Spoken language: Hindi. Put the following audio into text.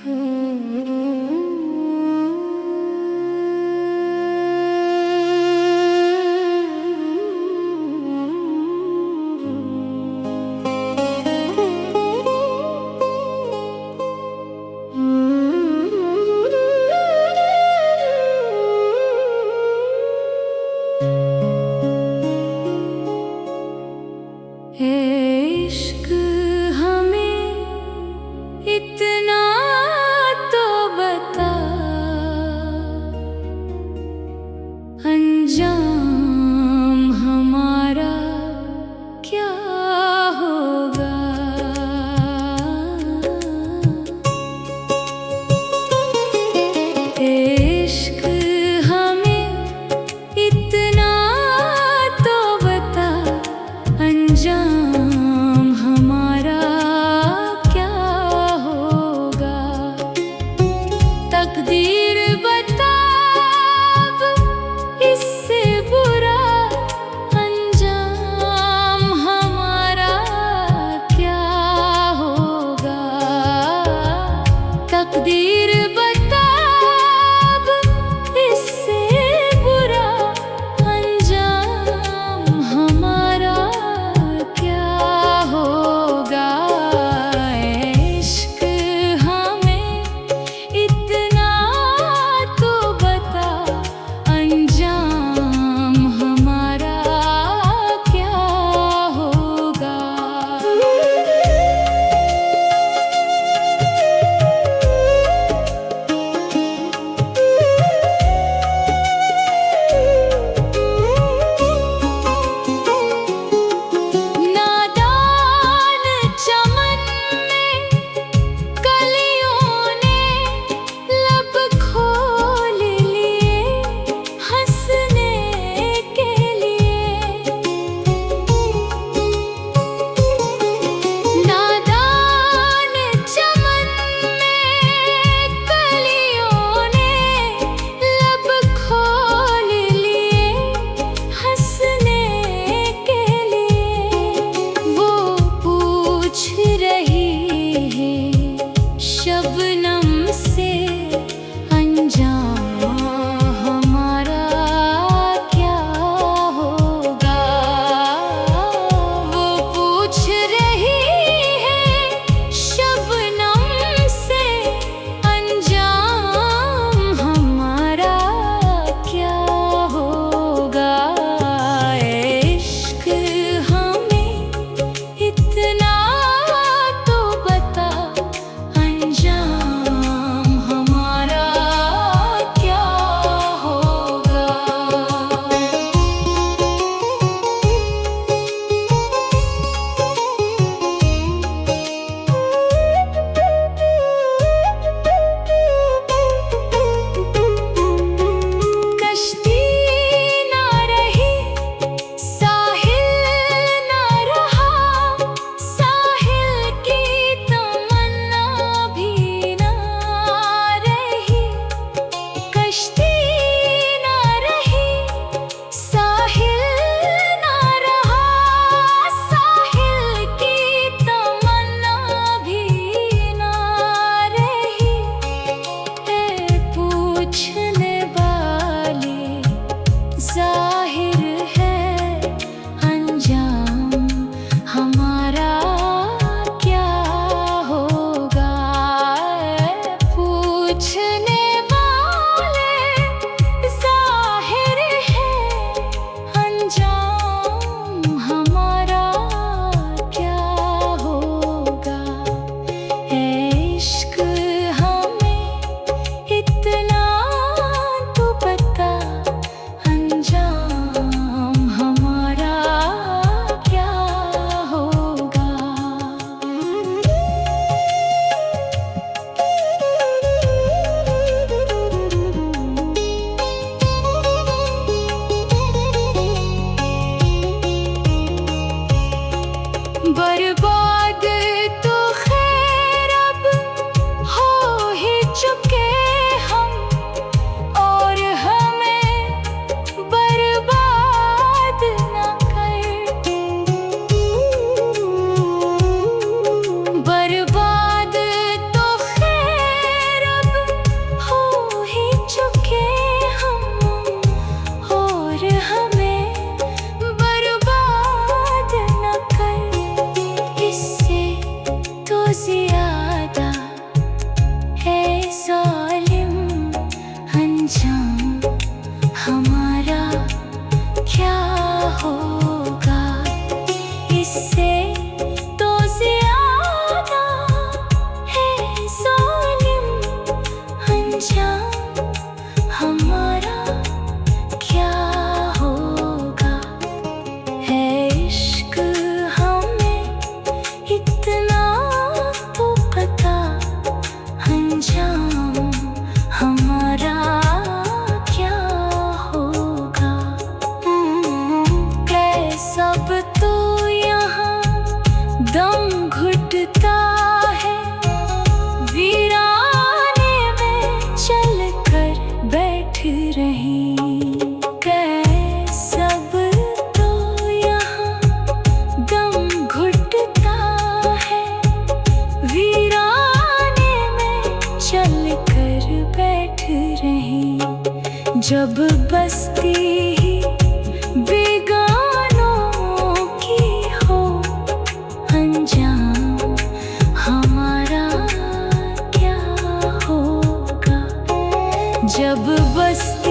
इश्क हमें इतना तो बता, अंजाम हमारा क्या होगा। इश्क हमें इतना तो बता, अंजाम हमारा क्या होगा। ज्यादा है ज़ालिम अंजाम हमारा क्या होगा इससे तो ज्यादा है ज़ालिम अंजाम हमारा क्या होगा। है इश्क हमें इतना तो पता अंजाम हमारा क्या होगा। सब तो यहाँ दम घुटता है वीराने में चल कर बैठ रही। सब तो यहाँ दम घुटता है वीराने में चल कर बैठ रही। जब बस्ती ही बेगानों की हो अंजाम हमारा क्या होगा। जब बस्ती